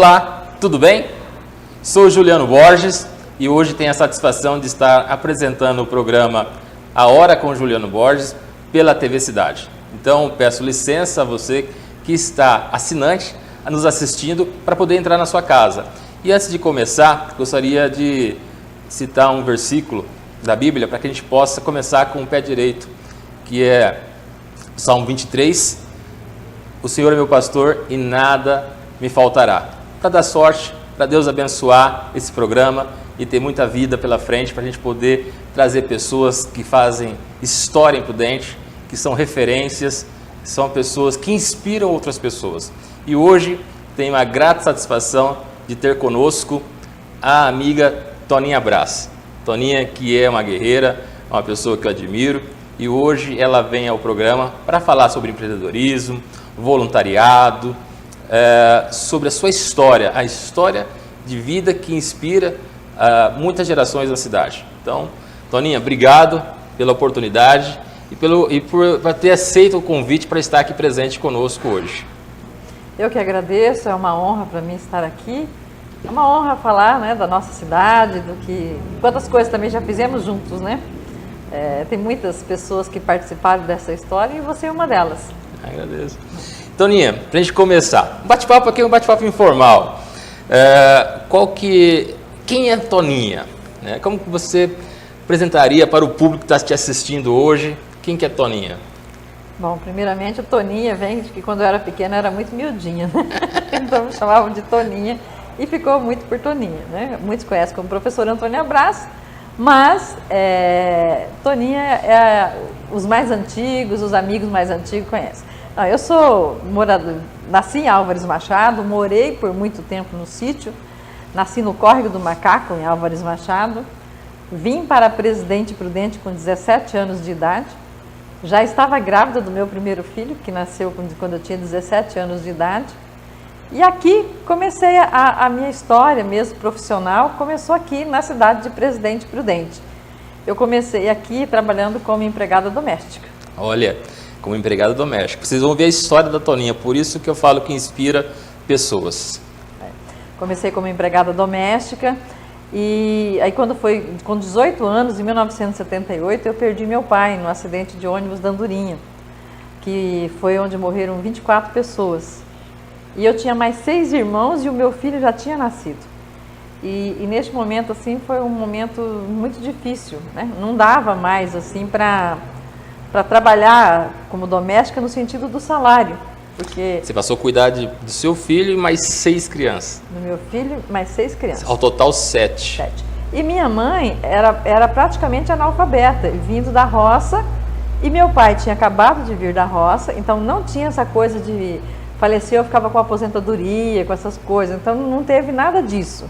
Olá, tudo bem? Sou Juliano Borges e hoje tenho a satisfação de estar apresentando o programa A Hora com Juliano Borges pela TV Cidade. Então, peço licença a você que está assinante, nos assistindo, para poder entrar na sua casa. E antes de começar, gostaria de citar um versículo da Bíblia para que a gente possa começar com o pé direito, que é Salmo 23, o Senhor é meu pastor e nada me faltará. Para dar sorte, para Deus abençoar esse programa e ter muita vida pela frente, para a gente poder trazer pessoas que fazem história em Prudente, que são referências, são pessoas que inspiram outras pessoas. E hoje tenho a grata satisfação de ter conosco a amiga Toninha Brás. Toninha, que é uma guerreira, uma pessoa que eu admiro, e hoje ela vem ao programa para falar sobre empreendedorismo, voluntariado, sobre a sua história, a história de vida que inspira muitas gerações da cidade. Então, Toninha, obrigado pela oportunidade e por ter aceito o convite para estar aqui presente conosco hoje. Eu que agradeço, é uma honra para mim estar aqui. É uma honra falar, né, da nossa cidade, quantas coisas também já fizemos juntos, né? Tem muitas pessoas que participaram dessa história e você é uma delas. Agradeço. Toninha, para a gente começar, bate-papo aqui é um bate-papo informal. Quem é Toninha? Como que você apresentaria para o público que está te assistindo hoje? Quem que é Toninha? Bom, primeiramente, a Toninha vem de que quando eu era pequena era muito miudinha, né? Então me chamavam de Toninha e ficou muito por Toninha, né? Muitos conhecem como professora Antônia Brás, mas Toninha os mais antigos, os amigos mais antigos conhecem. Eu sou nasci em Álvares Machado, morei por muito tempo no sítio, nasci no Córrego do Macaco, em Álvares Machado, vim para Presidente Prudente com 17 anos de idade, já estava grávida do meu primeiro filho, que nasceu quando eu tinha 17 anos de idade, e aqui comecei a minha história mesmo profissional, começou aqui na cidade de Presidente Prudente. Eu comecei aqui trabalhando como empregada doméstica. Olha, como empregada doméstica. Vocês vão ver a história da Toninha, por isso que eu falo que inspira pessoas. Comecei como empregada doméstica e aí com 18 anos, em 1978, eu perdi meu pai num acidente de ônibus da Andorinha, que foi onde morreram 24 pessoas. E eu tinha mais 6 irmãos e o meu filho já tinha nascido. E neste momento, assim, foi um momento muito difícil, né? Não dava mais, assim, para trabalhar como doméstica no sentido do salário, porque... Você passou a cuidar do seu filho e mais 6 crianças. Do meu filho, mais 6 crianças. Ao total 7. E minha mãe era praticamente analfabeta, vindo da roça, e meu pai tinha acabado de vir da roça, então não tinha essa coisa de... Faleceu, eu ficava com aposentadoria, com essas coisas, então não teve nada disso.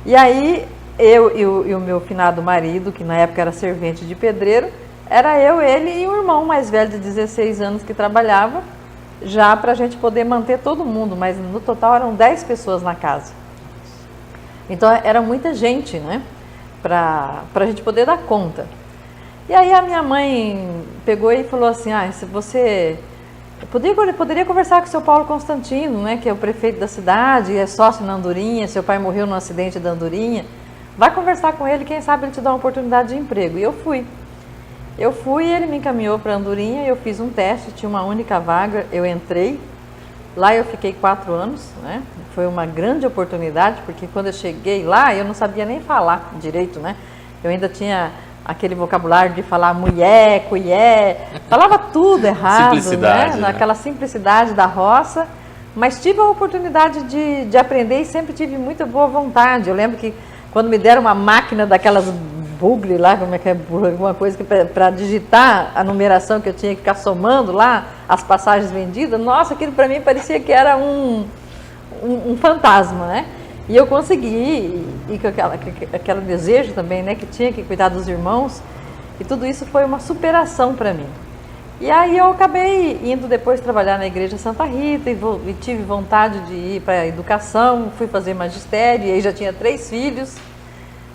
E aí, eu e o meu finado marido, que na época era servente de pedreiro, era eu, ele e um irmão mais velho de 16 anos que trabalhava, já para a gente poder manter todo mundo, mas no total eram 10 pessoas na casa. Então era muita gente, né, para a gente poder dar conta. E aí a minha mãe pegou e falou assim, se você... Eu poderia conversar com o seu Paulo Constantino, né, que é o prefeito da cidade, é sócio na Andorinha, seu pai morreu num acidente da Andorinha, vai conversar com ele, quem sabe ele te dá uma oportunidade de emprego. E eu fui. Ele me encaminhou para a Andorinha, eu fiz um teste, tinha uma única vaga, eu entrei, lá eu fiquei 4 anos, né? Foi uma grande oportunidade, porque quando eu cheguei lá, eu não sabia nem falar direito, né? Eu ainda tinha aquele vocabulário de falar mulher, colher, falava tudo errado, simplicidade, né? Naquela simplicidade da roça, mas tive a oportunidade de aprender e sempre tive muita boa vontade. Eu lembro que quando me deram uma máquina daquelas Google lá, como é que é, alguma coisa para digitar a numeração que eu tinha que ficar somando lá, as passagens vendidas, nossa, aquilo para mim parecia que era um fantasma, né? E eu consegui, e com aquele desejo também, né, que tinha que cuidar dos irmãos, e tudo isso foi uma superação para mim. E aí eu acabei indo depois trabalhar na Igreja Santa Rita, e tive vontade de ir para a educação, fui fazer magistério, e aí já tinha 3 filhos,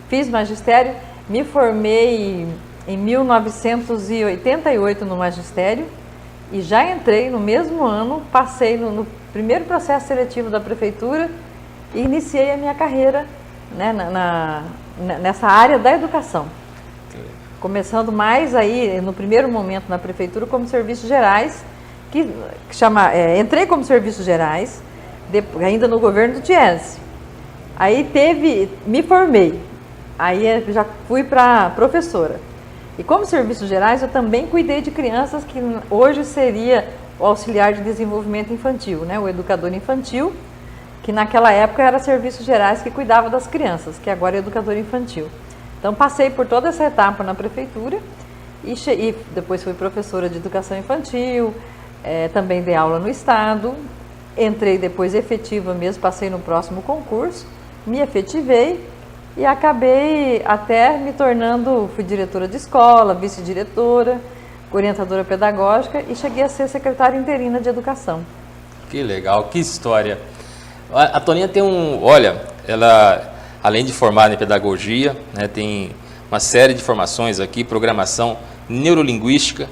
fiz magistério, me formei em 1988 no magistério, e já entrei no mesmo ano, passei no primeiro processo seletivo da prefeitura, e iniciei a minha carreira, né, nessa área da educação. Começando mais aí, no primeiro momento na prefeitura, como serviços gerais, entrei como serviços gerais, ainda no governo do Diese. Aí me formei, aí já fui para professora. E como serviços gerais, eu também cuidei de crianças que hoje seria o auxiliar de desenvolvimento infantil, né? O educador infantil, que naquela época era serviços gerais que cuidava das crianças, que agora é educador infantil. Então passei por toda essa etapa na prefeitura e depois fui professora de educação infantil, também dei aula no estado, entrei depois efetiva mesmo, passei no próximo concurso, me efetivei e acabei até me tornando, fui diretora de escola, vice-diretora, orientadora pedagógica e cheguei a ser secretária interina de educação. Que legal, que história. A Toninha tem ela além de formada em pedagogia, né, tem uma série de formações aqui, programação neurolinguística,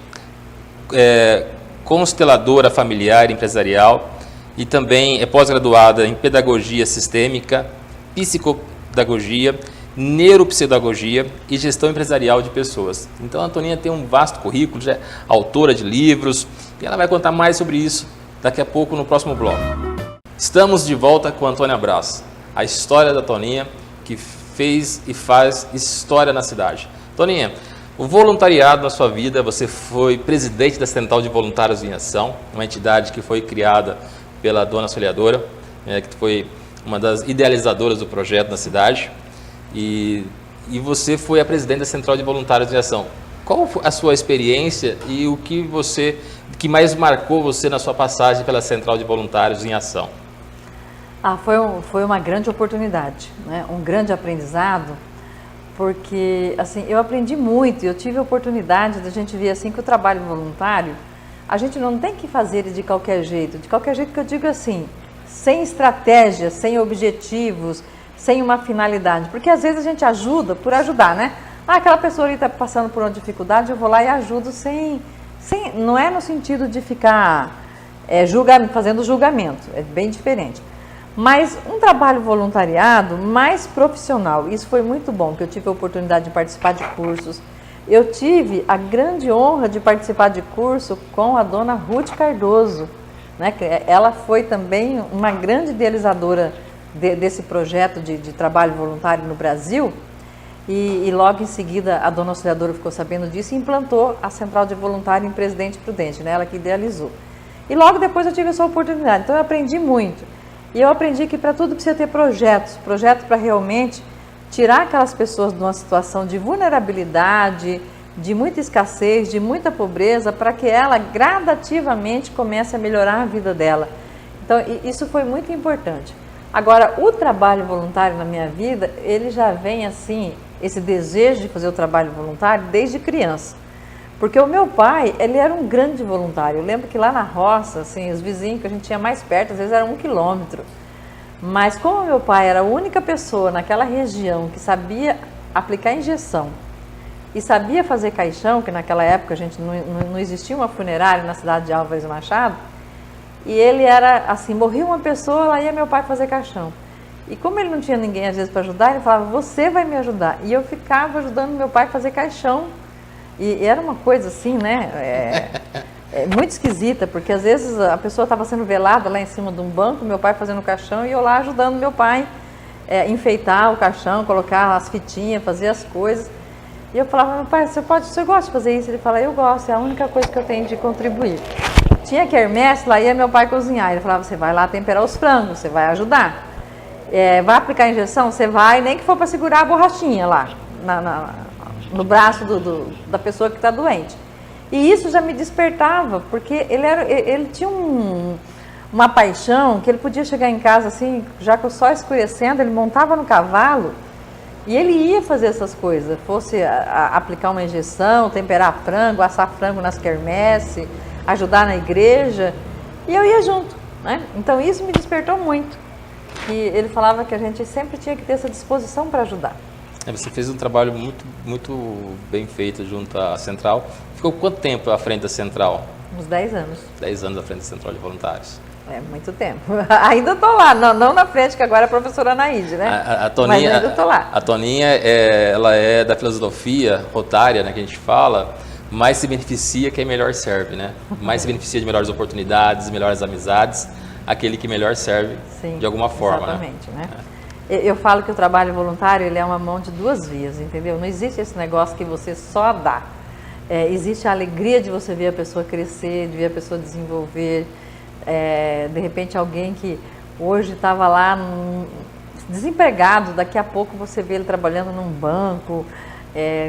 consteladora familiar e empresarial e também é pós-graduada em pedagogia sistêmica, psicopedagogia, neuropedagogia e gestão empresarial de pessoas. Então a Toninha tem um vasto currículo, já é autora de livros e ela vai contar mais sobre isso daqui a pouco no próximo bloco. Estamos de volta com a Antônia Braz, a história da Toninha que fez e faz história na cidade. Toninha, o voluntariado na sua vida, você foi presidente da Central de Voluntários em Ação, uma entidade que foi criada pela dona Soleadora, que foi uma das idealizadoras do projeto na cidade, e você foi a presidente da Central de Voluntários em Ação. Qual foi a sua experiência e o que mais marcou você na sua passagem pela Central de Voluntários em Ação? Foi uma grande oportunidade, né? Um grande aprendizado, porque assim, eu aprendi muito, eu tive a oportunidade de a gente ver assim, que o trabalho voluntário, a gente não tem que fazer ele de qualquer jeito que eu digo assim, sem estratégia, sem objetivos, sem uma finalidade, porque às vezes a gente ajuda por ajudar, né? Aquela pessoa ali está passando por uma dificuldade, eu vou lá e ajudo não é no sentido de ficar fazendo julgamento, é bem diferente. Mas um trabalho voluntariado mais profissional, isso foi muito bom, que eu tive a oportunidade de participar de cursos. Eu tive a grande honra de participar de curso com a dona Ruth Cardoso, né? Ela foi também uma grande idealizadora desse projeto de trabalho voluntário no Brasil. E logo em seguida a dona Auxiliadora ficou sabendo disso e implantou a Central de Voluntário em Presidente Prudente, né? Ela que idealizou. E logo depois eu tive essa oportunidade, então eu aprendi muito. E eu aprendi que para tudo precisa ter projetos para realmente tirar aquelas pessoas de uma situação de vulnerabilidade, de muita escassez, de muita pobreza, para que ela gradativamente comece a melhorar a vida dela. Então isso foi muito importante. Agora, o trabalho voluntário na minha vida, ele já vem assim, esse desejo de fazer o trabalho voluntário desde criança. Porque o meu pai, ele era um grande voluntário. Eu lembro que lá na roça, assim, os vizinhos que a gente tinha mais perto, às vezes era 1 quilômetro. Mas como meu pai era a única pessoa naquela região que sabia aplicar injeção e sabia fazer caixão, que naquela época a gente não existia uma funerária na cidade de Álvares Machado, e ele era assim, morria uma pessoa, lá ia meu pai fazer caixão. E como ele não tinha ninguém às vezes para ajudar, ele falava, você vai me ajudar. E eu ficava ajudando meu pai a fazer caixão. E era uma coisa assim, né, muito esquisita, porque às vezes a pessoa estava sendo velada lá em cima de um banco, meu pai fazendo o caixão e eu lá ajudando meu pai enfeitar o caixão, colocar as fitinhas, fazer as coisas. E eu falava, meu pai, você gosta de fazer isso? Ele fala, eu gosto, é a única coisa que eu tenho de contribuir. Tinha quermesse, lá ia meu pai cozinhar, ele falava, você vai lá temperar os frangos, você vai ajudar. Vai aplicar a injeção? Você vai, nem que for para segurar a borrachinha lá, no braço da pessoa que está doente. E isso já me despertava, porque ele tinha uma paixão, que ele podia chegar em casa assim, já com o sol escurecendo, ele montava no cavalo e ele ia fazer essas coisas, fosse aplicar uma injeção, temperar frango, assar frango nas quermesse, ajudar na igreja, e eu ia junto, né? Então isso me despertou muito, que ele falava que a gente sempre tinha que ter essa disposição para ajudar. Você fez um trabalho muito, muito bem feito junto à Central. Ficou quanto tempo à frente da Central? Uns 10 anos. 10 anos à frente da Central de Voluntários. É muito tempo. Ainda estou lá, não na frente, que agora é a professora Anaíde, né? A Toninha, mas ainda estou lá. A Toninha, ela é da filosofia rotária, né, que a gente fala, mais se beneficia quem melhor serve, né? Mais se beneficia de melhores oportunidades, melhores amizades, aquele que melhor serve. Sim, de alguma forma. Exatamente, né? Eu falo que o trabalho voluntário ele é uma mão de duas vias, entendeu? Não existe esse negócio que você só dá. Existe a alegria de você ver a pessoa crescer, de ver a pessoa desenvolver. De repente alguém que hoje estava lá desempregado, daqui a pouco você vê ele trabalhando num banco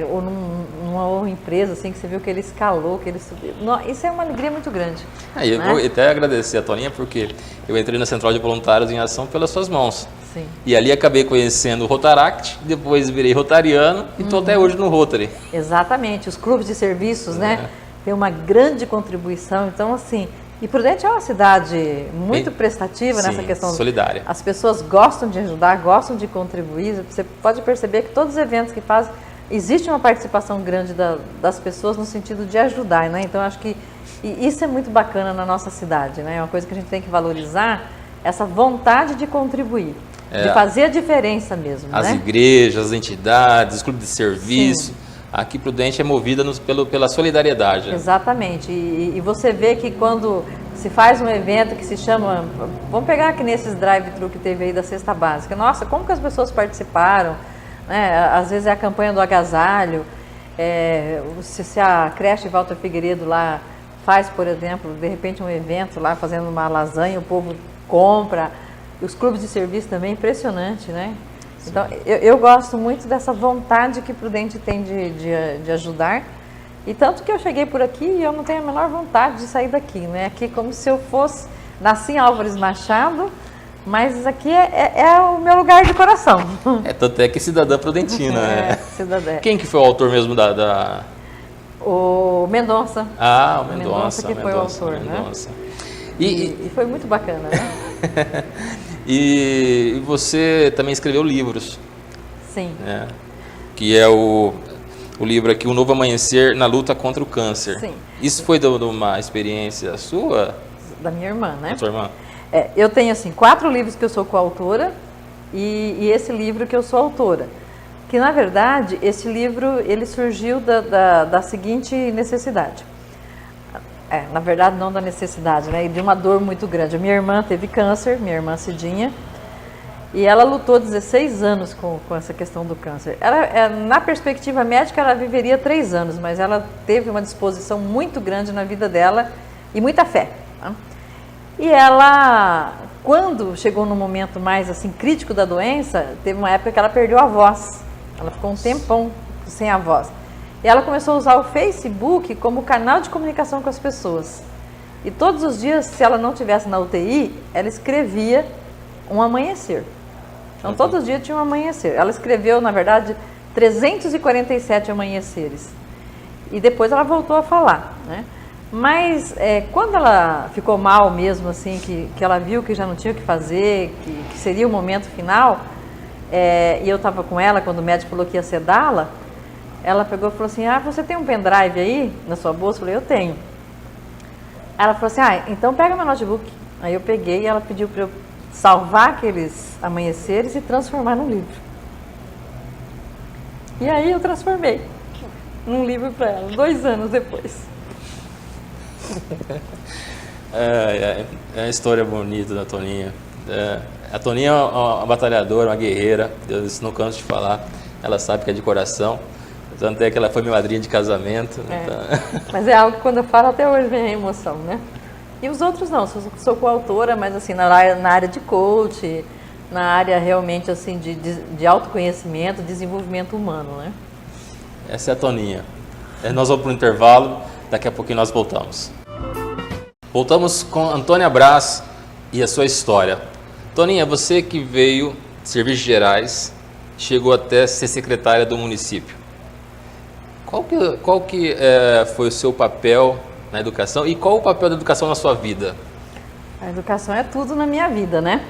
ou numa empresa assim, que você viu que ele escalou, que ele subiu. Isso é uma alegria muito grande. Eu vou até agradecer a Toninha, porque eu entrei na Central de Voluntários em Ação pelas suas mãos. Sim. E ali acabei conhecendo o Rotaract, depois virei rotariano e estou até hoje no Rotary. Exatamente, os clubes de serviços, né? Tem uma grande contribuição, então assim... E Prudente é uma cidade muito prestativa nessa questão. Solidária. As pessoas gostam de ajudar, gostam de contribuir. Você pode perceber que todos os eventos que fazem, existe uma participação grande das pessoas no sentido de ajudar, né? Então, acho que isso é muito bacana na nossa cidade, né? É uma coisa que a gente tem que valorizar, essa vontade de contribuir, de fazer a diferença mesmo, as né? igrejas, as entidades, os clubes de serviço. Sim. Aqui Prudente é movida pela solidariedade. Né? Exatamente. E você vê que quando se faz um evento que se chama... Vamos pegar aqui nesses drive-thru que teve aí da Cesta Básica. Nossa, como que as pessoas participaram? Né? Às vezes é a campanha do agasalho. Se a creche Walter Figueiredo lá faz, por exemplo, de repente um evento lá fazendo uma lasanha, o povo compra. Os clubes de serviço também, impressionante, né? Então, eu gosto muito dessa vontade que Prudente tem de ajudar. E tanto que eu cheguei por aqui e eu não tenho a menor vontade de sair daqui, né? Aqui como se eu fosse... Nasci em Álvares Machado, mas aqui é o meu lugar de coração. Tanto é que cidadã prudentina, né? Cidadã. Quem que foi o autor mesmo da... O Mendonça. Ah, o Mendonça. Que foi o autor, Mendonça. Né? E foi muito bacana, né? E você também escreveu livros. Sim. Né? Que é o livro aqui, O Novo Amanhecer na Luta contra o Câncer. Sim. Isso foi de uma experiência sua? Da minha irmã, né? Da sua irmã? Eu tenho, assim, 4 livros que eu sou coautora e esse livro que eu sou autora. Que, na verdade, esse livro, ele surgiu da seguinte necessidade. Na verdade, não da necessidade, né? E de uma dor muito grande. A minha irmã teve câncer, minha irmã Cidinha, e ela lutou 16 anos com essa questão do câncer. Na perspectiva médica, ela viveria 3 anos, mas ela teve uma disposição muito grande na vida dela e muita fé. Né? E ela, quando chegou no momento mais assim crítico da doença, teve uma época que ela perdeu a voz. Ela ficou um tempão sem a voz. E ela começou a usar o Facebook como canal de comunicação com as pessoas. E todos os dias, se ela não estivesse na UTI, ela escrevia um amanhecer. Então, todos os dias tinha um amanhecer. Ela escreveu, na verdade, 347 amanheceres. E depois ela voltou a falar, né? Mas quando ela ficou mal mesmo, assim, que ela viu que já não tinha o que fazer, que seria o momento final, e eu estava com ela quando o médico falou que ia sedá-la, ela pegou e falou assim, você tem um pendrive aí na sua bolsa? Eu falei, eu tenho. Ela falou assim, então pega meu notebook. Aí eu peguei e ela pediu para eu salvar aqueles amanheceres e transformar num livro. E aí eu transformei num livro para ela, 2 anos depois. É uma história bonita da Toninha. A Toninha é uma batalhadora, uma guerreira, eu não canso de falar, ela sabe que é de coração. Tanto é que ela foi minha madrinha de casamento. Então... Mas é algo que quando eu falo até hoje vem a emoção, né? E os outros não, sou coautora, mas assim, na área de coach, na área realmente assim de autoconhecimento, desenvolvimento humano, né? Essa é a Toninha. Nós vamos para o intervalo, daqui a pouquinho nós voltamos. Voltamos com Antônia Brás e a sua história. Toninha, você que veio de Serviços Gerais, chegou até ser secretária do município. Qual que foi o seu papel na educação e qual o papel da educação na sua vida? A educação é tudo na minha vida, né?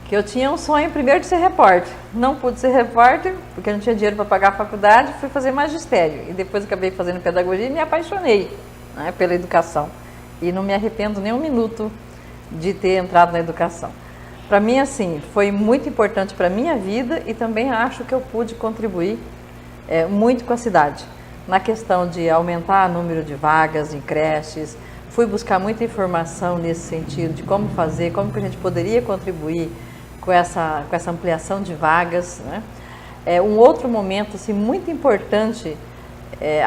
Que eu tinha um sonho primeiro de ser repórter. Não pude ser repórter porque não tinha dinheiro para pagar a faculdade, fui fazer magistério. E depois acabei fazendo pedagogia e me apaixonei, né, pela educação. E não me arrependo nem um minuto de ter entrado na educação. Para mim, assim, foi muito importante para a minha vida e também acho que eu pude contribuir muito com a cidade, na questão de aumentar o número de vagas em creches. Fui buscar muita informação nesse sentido de como fazer, como que a gente poderia contribuir com essa ampliação de vagas, né? Um outro momento assim, muito importante,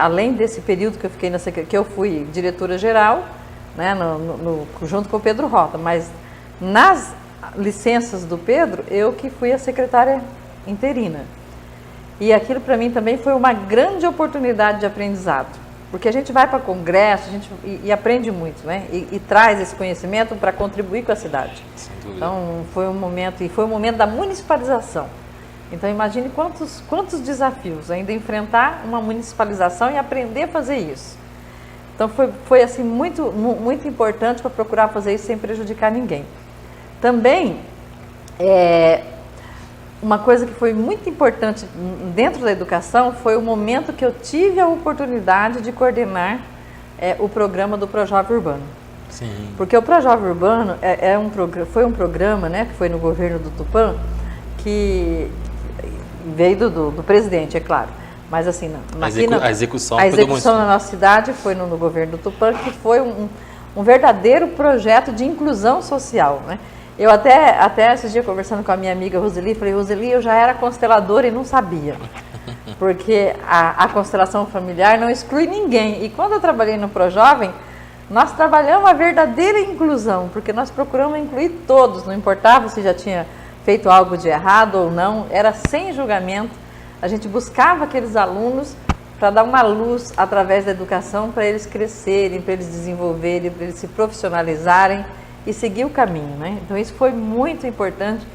além desse período que eu fiquei que eu fui diretora geral, né, junto com o Pedro Rota, mas nas licenças do Pedro, eu que fui a secretária interina. E aquilo para mim também foi uma grande oportunidade de aprendizado, porque a gente vai para congresso, e aprende muito, né? E traz esse conhecimento para contribuir com a cidade. Então foi um momento da municipalização. Então imagine quantos desafios ainda enfrentar uma municipalização e aprender a fazer isso. Então foi assim muito importante para procurar fazer isso sem prejudicar ninguém. Também uma coisa que foi muito importante dentro da educação foi o momento que eu tive a oportunidade de coordenar o programa do Projovem Urbano. Sim. Porque o Projovem Urbano foi um programa, né, que foi no governo do Tupã, que veio do presidente, é claro. Mas assim, a execução na nossa cidade foi no governo do Tupã, que foi um verdadeiro projeto de inclusão social, né? Eu até esses dias conversando com a minha amiga Roseli, falei, Roseli, eu já era consteladora e não sabia. Porque a constelação familiar não exclui ninguém. E quando eu trabalhei no Projovem, nós trabalhamos a verdadeira inclusão, porque nós procuramos incluir todos, não importava se já tinha feito algo de errado ou não, era sem julgamento. A gente buscava aqueles alunos para dar uma luz através da educação para eles crescerem, para eles desenvolverem, para eles se profissionalizarem e seguir o caminho, né? Então isso foi muito importante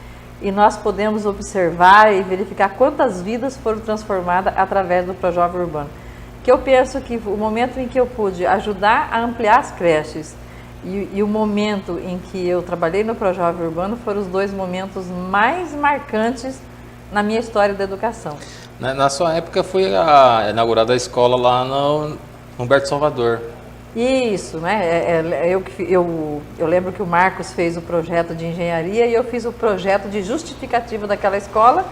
e nós podemos observar e verificar quantas vidas foram transformadas através do Projovem Urbano. Que eu penso que o momento em que eu pude ajudar a ampliar as creches e o momento em que eu trabalhei no Projovem Urbano foram os dois momentos mais marcantes na minha história da educação. Na sua época foi inaugurada a escola lá no Humberto Salvador. Isso, né? Eu lembro que o Marcos fez o projeto de engenharia e eu fiz o projeto de justificativa daquela escola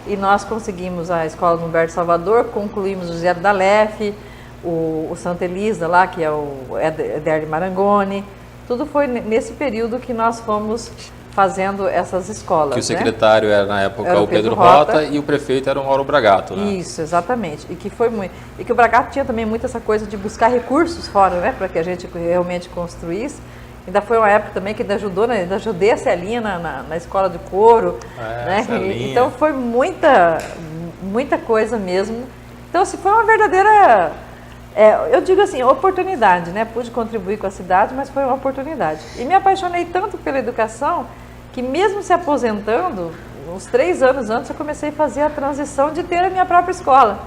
e nós conseguimos a escola no Humberto Salvador, concluímos o Zero da Lef, o Santa Elisa lá, que é o Eder Marangoni. Tudo foi nesse período que nós fomos fazendo essas escolas. Que o secretário era na época o Pedro Rota e o prefeito era o Mauro Bragato, né? Isso, exatamente. E que o Bragato tinha também muito essa coisa de buscar recursos fora, né, para que a gente realmente construísse. Ainda foi uma época também que ainda ajudei a Celinha na escola de coro, né? Então foi muita coisa mesmo. Então assim, foi uma verdadeira, eu digo assim, oportunidade, né? Pude contribuir com a cidade, mas foi uma oportunidade. E me apaixonei tanto pela educação que mesmo se aposentando, uns 3 anos antes eu comecei a fazer a transição de ter a minha própria escola.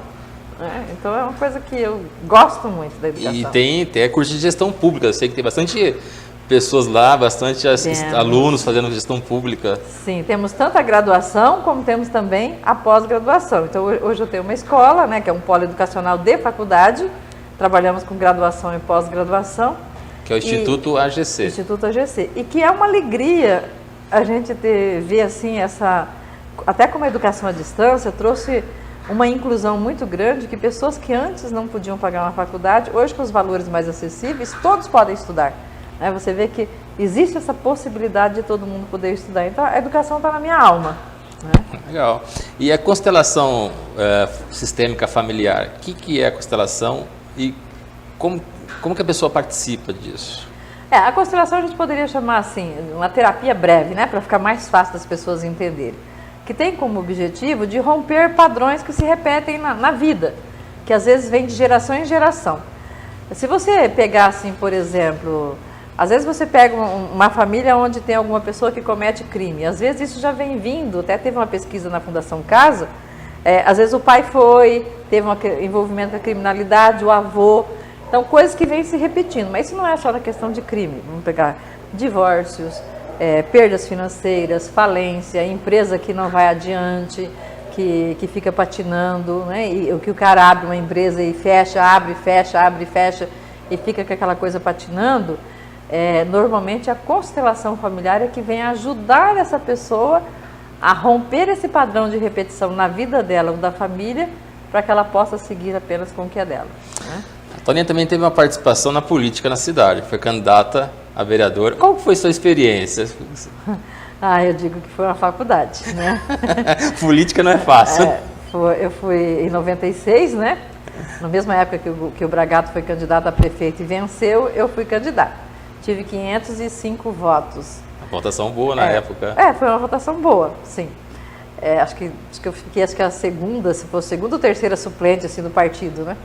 Então é uma coisa que eu gosto muito da educação. E tem curso de gestão pública, eu sei que tem bastante pessoas lá, bastante alunos fazendo gestão pública. Sim, temos tanto a graduação como temos também a pós-graduação. Então hoje eu tenho uma escola, né, que é um polo educacional de faculdade, trabalhamos com graduação e pós-graduação. Que é o Instituto AGC. Instituto AGC. E que é uma alegria a gente ver assim até como a educação à distância trouxe uma inclusão muito grande, que pessoas que antes não podiam pagar uma faculdade, hoje com os valores mais acessíveis, todos podem estudar. Você vê que existe essa possibilidade de todo mundo poder estudar. Então a educação está na minha alma. Né? Legal. E a constelação sistêmica familiar, o que é a constelação e como que a pessoa participa disso? A constelação a gente poderia chamar assim, uma terapia breve, né, para ficar mais fácil das pessoas entenderem, que tem como objetivo de romper padrões que se repetem na vida, que às vezes vem de geração em geração. Se você pegar assim, por exemplo, às vezes você pega uma família onde tem alguma pessoa que comete crime, às vezes isso já vem vindo, até teve uma pesquisa na Fundação Casa, às vezes o pai teve um envolvimento com a criminalidade, o avô. Então, coisas que vêm se repetindo, mas isso não é só na questão de crime. Vamos pegar divórcios, perdas financeiras, falência, empresa que não vai adiante, que fica patinando, né? E que o cara abre uma empresa e fecha, abre, fecha, abre, fecha, e fica com aquela coisa patinando. normalmente a constelação familiar é que vem ajudar essa pessoa a romper esse padrão de repetição na vida dela ou da família, para que ela possa seguir apenas com o que é dela, né? A Toninha também teve uma participação na política na cidade, foi candidata a vereadora. Qual foi sua experiência? Eu digo que foi uma faculdade, né? Política não é fácil. Eu fui em 96, né? Na mesma época que o Bragato foi candidato a prefeito e venceu, eu fui candidata. Tive 505 votos. Uma votação boa na época. Foi uma votação boa, sim. Acho que eu fiquei a segunda, se fosse segunda ou terceira suplente assim, do partido, né?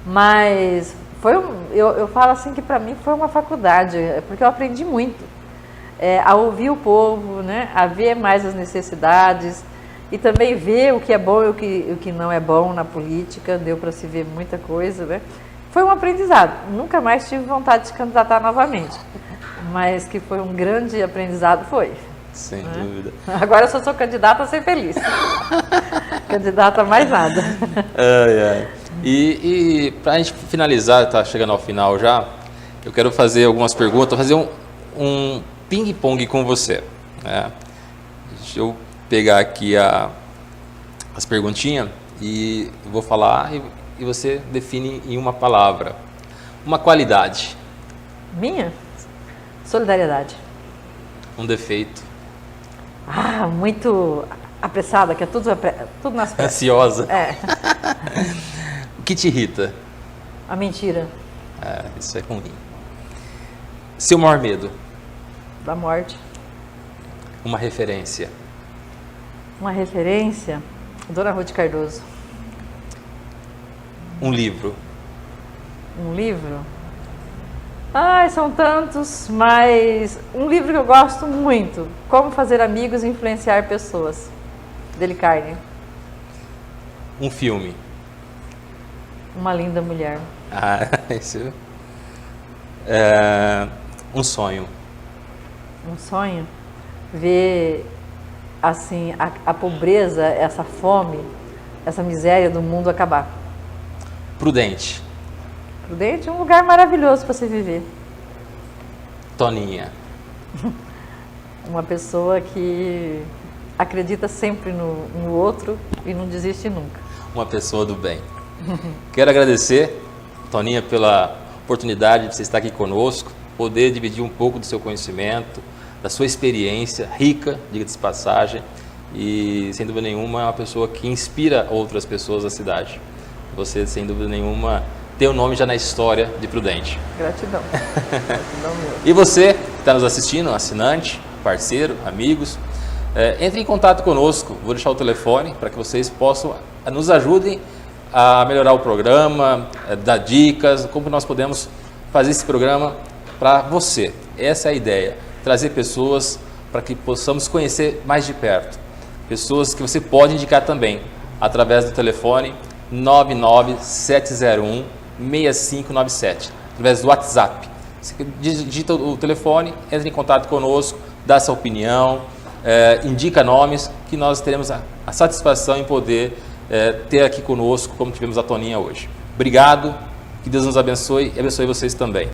Mas eu falo assim que para mim foi uma faculdade, porque eu aprendi muito a ouvir o povo, né? A ver mais as necessidades e também ver o que é bom e o que não é bom na política. Deu para se ver muita coisa, né? Foi um aprendizado. Nunca mais tive vontade de se candidatar novamente, mas que foi um grande aprendizado, foi. Sem dúvida. Agora eu só sou candidata a ser feliz. Candidata a mais nada. E para a gente finalizar, está chegando ao final já, eu quero fazer algumas perguntas, fazer um ping-pong com você, né? Deixa eu pegar aqui as perguntinhas e vou falar e você define em uma palavra. Uma qualidade. Minha? Solidariedade. Um defeito. Muito apressada, que é tudo nas pressas. Ansiosa. O que te irrita? A mentira. Isso é ruim. Seu maior medo? Da morte. Uma referência? Uma referência? Dona Ruth Cardoso. Um livro? Um livro? São tantos, mas um livro que eu gosto muito, Como Fazer Amigos e Influenciar Pessoas, Dale Carnegie. Um filme? Uma Linda Mulher. Isso. Um sonho? Um sonho? Ver, assim, a pobreza, essa fome, essa miséria do mundo acabar. Prudente? Prudente é um lugar maravilhoso para se viver. Toninha? Uma pessoa que acredita sempre no outro e não desiste nunca. Uma pessoa do bem. Quero agradecer, Toninha, pela oportunidade de você estar aqui conosco, poder dividir um pouco do seu conhecimento, da sua experiência rica, diga-se de passagem, e sem dúvida nenhuma é uma pessoa que inspira outras pessoas da cidade. Você, sem dúvida nenhuma, tem o nome já na história de Prudente. Gratidão. Gratidão mesmo. E você que está nos assistindo, assinante, parceiro, amigos, entre em contato conosco. Vou deixar o telefone para que vocês possam nos ajudem a melhorar o programa, dar dicas, como nós podemos fazer esse programa para você. Essa é a ideia, trazer pessoas para que possamos conhecer mais de perto. Pessoas que você pode indicar também, através do telefone 99701-6597, através do WhatsApp. Você digita o telefone, entra em contato conosco, dá sua opinião, indica nomes, que nós teremos a satisfação em poder ter aqui conosco, como tivemos a Toninha hoje. Obrigado, que Deus nos abençoe e abençoe vocês também.